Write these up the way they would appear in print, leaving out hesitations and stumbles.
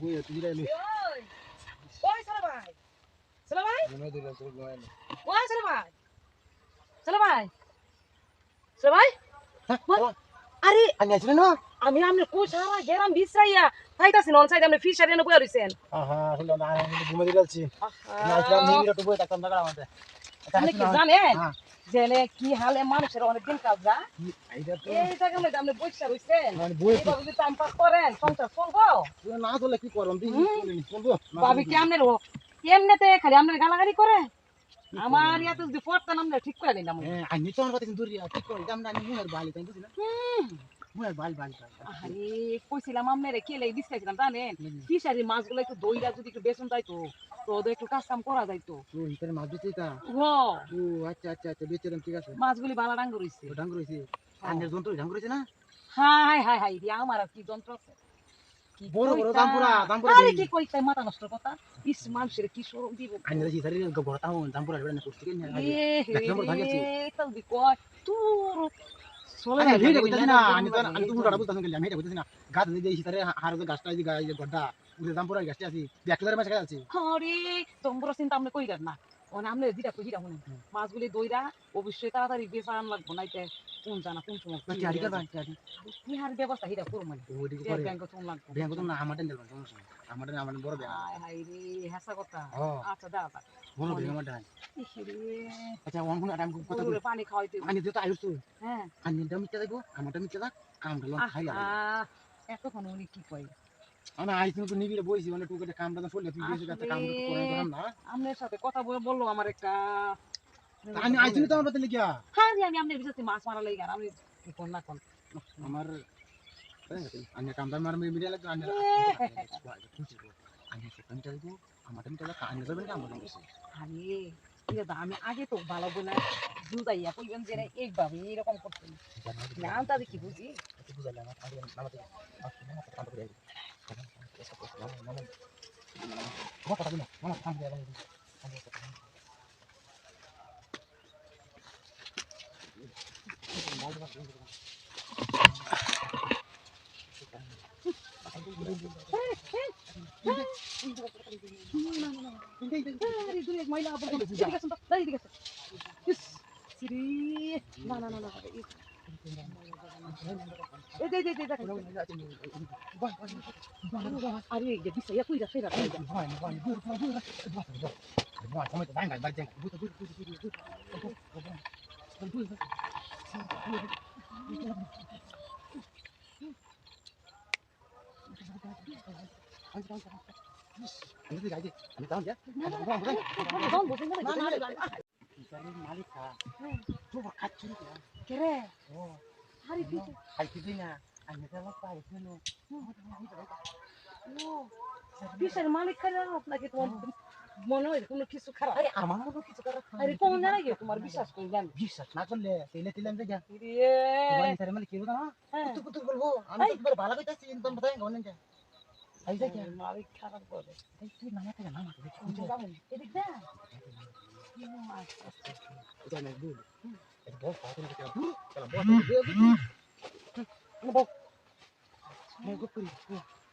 বই তুই রে ওই সালা ভাই সালা ভাই মনে দিল তোর গোয়াল ওই সালা ভাই সালা ভাই সালা ভাই আরে আমি আইছিল না আমি আমনে কো সারা গেরাম বিছরাইয়া ফাইতাছি নন সাইড আমনে ফিশার এনে বইয়া রইছেন আহা হলো না আমি ঘুমে দিলাছি আমি আইছিলাম নিবিড় তো বই থাকতাম না আমাদের আপনি কি জানেন জেলে কি হালে মানুষের অনেক দিন কাজ যা আইডা তো এই জায়গা মধ্যে আপনি বইসা রইছেন মানে বই এইভাবে যদি টাইম পাস করেন সংসার চলবো না চলে কি করব দিন চলবো ভাবি কি আমনের এমনিতে খালি আমনের গালাগালি করে আমার ইয়াতে যদি পড়তেন আমনে ঠিক করে দিলাম হ্যাঁ আমি তো আমার কথা দূর ঠিক করে দাম না আমি মুহের বালি তাই বুঝিনা মুহের বাল বাল আরে কইছিলাম আমনের কি লাই দিছাইছিলাম জানেন ফিশারি মাছগুলো একটু দইরা যদি একটু বেচন যাইতো তো ওদের একটু কাজ কাম করা যাইতো ও ইতারে মাছ দিতে তা ও আচ্ছা আচ্ছা আচ্ছা বেচেরাম ঠিক আছে মাছগুলি বালা ডাঙ্গ রইছে ডাঙ্গ রইছে আনের যন্ত্র ডাঙ্গ রইছে না হাই হাই হাই রে আমার আর কি যন্ত্র আছে বড় বড় দামপুরা আরে কি কইতাই মাথা নষ্ট কথা ইস মানুষের কি শরম দিব আনের সিসারি গড়তা হন দামপুরা বেড়া করতে কেন তাল দি কয় তোর চলে আরে হেডে কইতাছ না আমি তো মুড়া বলতাম গেলাম হেডে কইতাছ না গাছ দিয়ে সিসারে হার গাছটা এই গাছ গড্ডা উড়ে দামপুরা গাছটা আছে 1 মাছ খাই আছে আরে তোমরা চিন্তা আমনে কইরার না ওনা আমনে দিটা কইরা হন মাছগুলি দইরা অবশ্যই তাড়াতাড়ি বেচা আন লাগবো নাইতে কোন জানা কোন সময় কি আড়ি করবা কি হার ব্যবস্থা হিটা করব মানে ওইটি করে ব্যাংক তো লাগবো ব্যাংক তো না আমাদের দেব সমস্যা আমাদের বড় ব্যাংক হাই হাই রে হাসা কথা হ্যাঁ আচ্ছা দাও বড় ব্যাংক আমাদের ইরে আচ্ছা ওন কোন আরাম কথা গরুরে পানি খাওয়াইতে আমি তো আইছো হ্যাঁ আমি দাম মিটা দেব আমারটা মিটা দাও আমরা লন খাইলা এতক্ষণ উনি কি কই আমি আইছো তো নিবিড়ে বইছি মানে টুকেতে কামটা তো ফলে তুই বেশি কাছে কাম তো করে দিলাম না আমনের সাথে কথা বললো আমার একটা আমি আইছি তো আমার বদলে গিয়া হ্যাঁ আমি আমনের বিশেষ মাছ মারা লাগি আর আমি কি কোন না কোন আমার আমি কামটা মার মিডিয়া লাগে আমি আমি সেখানটা দেব আমারটা মিটা দাও আমি যাবেন কাম করতে আরে এটা তো আমি আগে তো ভালো বলে বুঝাইয়া কইবেন যে এইভাবে এরকম করতেন নাম তাদের কি বুঝি বুঝালাম আমাদের কাম করে কথা দিন আমার কাম করে মালিক খারাপ আপনাকে তোমার মনে হয় কোনো কিছু খারাপ আমার মনে কিছু খারাপ আরে কোন জানা গিয়ে তোমার বিশ্বাস করলাম বিশ্বাস না করলে তেলে তেলে আমি যা রে তার মানে কি বলতো না কুতু বলবো আমি তো তোমার ভালো কইতাছি কিন্তু আমি তাই গনেন যা আই যা কি মালিক খারাপ করে তুই নামা থেকে নামা এদিক দা এটা না দুল এটা বল পাতে না চলা বল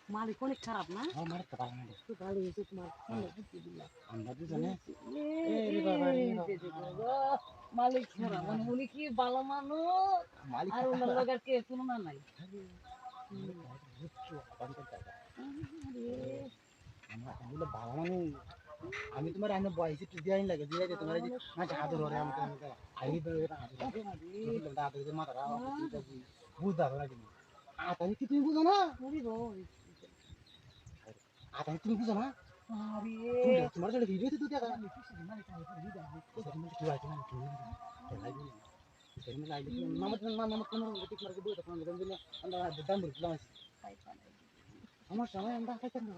মালিক অনেক খারাপ না আমার তো ভালো না তো ভালো হয়েছে তোমার বুদ্ধি দিলা আমরা তো জানে মালিক খারাপ মানে উনি কি ভালো মানুষ মালিক আর ওনার লগার কে তুলনা নাই আমি তোমার আইনে বয়সে দিয়ে আইন লাগে দিয়ে তোমার মাঝে আদর হরে আমাকে আইনি তো আদর মাথা বুঝতে হবে না কিন্তু আতানি কি তুমি বুঝো না আতানি তুমি বুঝো না তোমার জন্য ভিডিও তো দেখা আমার সময় আমরা খাইতাম না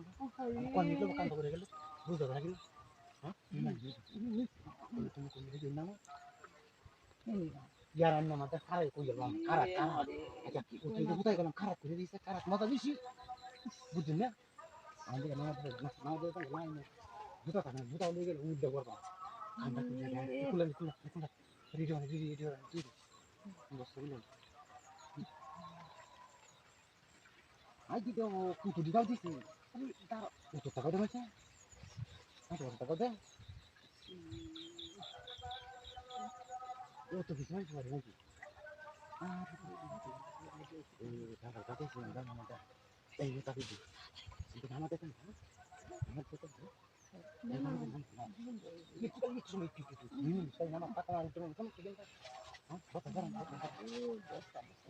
কোন নিলো কান্দ করে গেল বুঝতে পারা গেল হ্যাঁ তুমি কোন দিকে দিন না ইয়ার আমি আমাদের খারাপ কই গেলাম খারাপ আচ্ছা তুই তো কোথায় গেলাম খারাপ করে দিয়েছে খারাপ মজা বেশি বুঝছেন না আমাদের আমাদের তো লাইন বুঝা থাকে বুঝা হয়ে গেল উদ্যোগ করবা আমরা কুলা রেডিও বসতে গেলাম আই দিতে কুতু দিদাও দিছি তার কত টাকা দেছে 5 টাকা দে ও তো কিছু নাই পারে নাকি আর এই টাকা টাকা দিছি না আমাদের এই টাকা দিছি কিন্তু আমাদের কেন আমার কত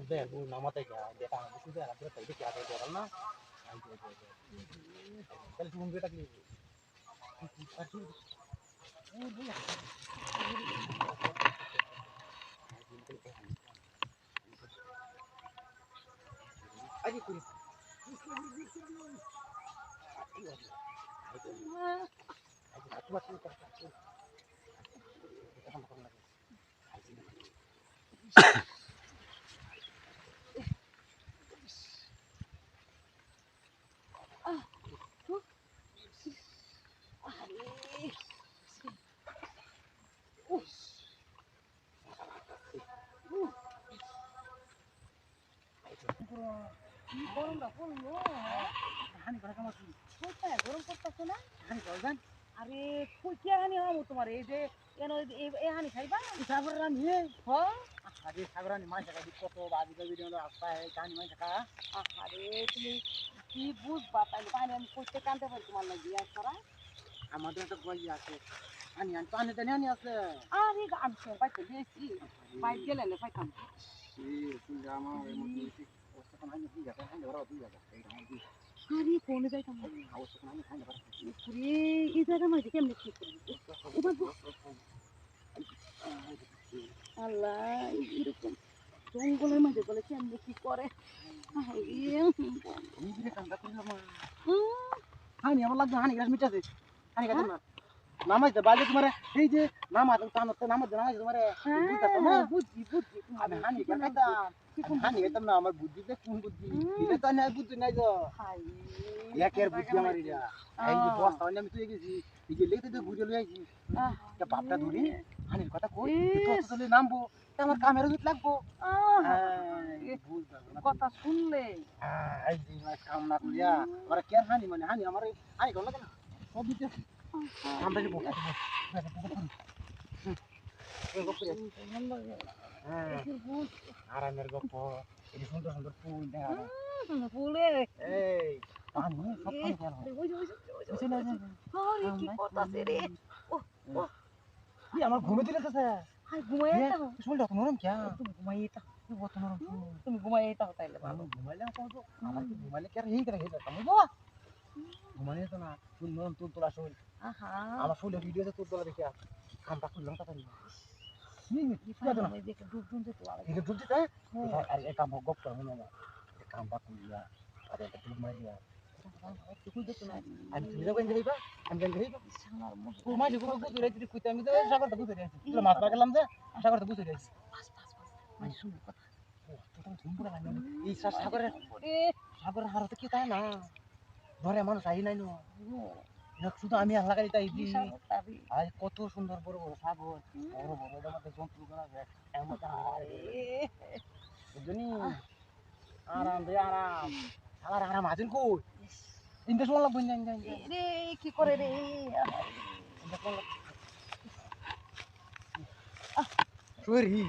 udah bu nama teh ya dia tahu sudah ada berapa itu ada dia karena kalau cuma kita kali aja kuris aku masih kita sama lagi গরমটা পড়লো হানি করা কাম আছে কোথায় গরম করতেছে না হানি করবেন আরে কই কি হানি হবো তোমার এই যে কেন এই হানি খাইবা সাগর রানী হ আরে সাগর রানী মাছ টাকা কত বাজি বাজি ভিডিও আসছে কানি মাছ টাকা আরে তুমি কি বুঝবা তাইলে পানি আমি কইতে কানতে পারি তোমার লাগি আর সারা আমাদের তো বই আছে আনি আনি পানি তো নিয়ে আছে আরে আমি সব পাইতে দিয়েছি পাই গেলে না পাইতাম এই তুমি জামা এই মধ্যে ওটা কোন আনি দিয়ে যাবে আনি ওরা দিয়ে যাবে এই রাম দিয়ে আরে কোনে যাইতাম হাউস কোন আনি খাই পারে রে এই জায়গা মধ্যে কেমনে কি করবি আল্লাহ এরকম জঙ্গলের মধ্যে বলে কেমনে কি করে এই দিকে কান্দা করলাম হানি আমার লাগবে হানি গাছ মিটাছে হানি গাছ না নামাইতে বাজে তোমার এই যে নামাতে টানতে নামাতে তোমার বুঝতাছ না বুঝছি বুঝছি আমি হানি গাছ খাইতাম হানি খাইতাম না আমার বুদ্ধিতে কোন বুদ্ধি এটা তো না বুদ্ধি নাই তো একের বুদ্ধি আমার এটা এই যে বস্তা আমি তুই গেছি এই যে লেতে তো বুঝে লই আইছি তা বাপটা ধরি হানির কথা কই তো চলে নামবো আমার কামের উচিত লাগবো কথা শুনলে এই যে কাম না করিয়া ওরা কেন হানি মানে হানি আমার হানি কোন লাগে না সব দিতে আমরা যে বোকা আরামের গপ্প এই সুন্দর সুন্দর ফুল দেখা ফুলে এই পানি সব পানি কেন কি করতাছে রে আমার ঘুমে দিলে তো স্যার হাই ঘুমাইয়ে দাও শরীরটা তো নরম কে তুমি ঘুমাইয়ে দাও কত নরম তুমি ঘুমাইয়ে দাও তাইলে আমি ঘুমাইলে আমার কি ঘুমাইলে কি আর এই করে হেই যেতাম বুঝো ঘুমাইলে তো না তুই নরম তুল তোলা শরীর আহা আমার শরীরে ভিডিওতে তুল তোলা দেখে কামটা করলাম তাড়াতাড়ি কি পারো না দেখে ডুব ডুব দিতে লাগে ঠিক আছে তাই আর এই কাম গপ কর মনে না কামটা করিয়া আর একটা তুল মারিয়া আমি তুই যাবেন যাইবা আমি যাই যাইবা সালার মুখ তোমার যে কোনো বুঝে রেখে কইতে আমি তো সাগরটা বুঝে রেখেছি তুই মাছ পাগলাম যে সাগরটা বুঝে রেখেছি বাস মানে শুনো কথা তো ধুম পড়া লাগে এই সাগরের হারতে কি তাই না ধরে মানুষ আই নাই না শুধু আমি আল্লাহ গাড়ি তাই দি আর কত সুন্দর বড় বড় সাগর বড় বড় এর মধ্যে জন্তু করা যায় এমন বুঝনি আরাম রে আরাম সালার আরাম আছেন কই ইনতে শোন লাগবে না রে কি করে রে সরি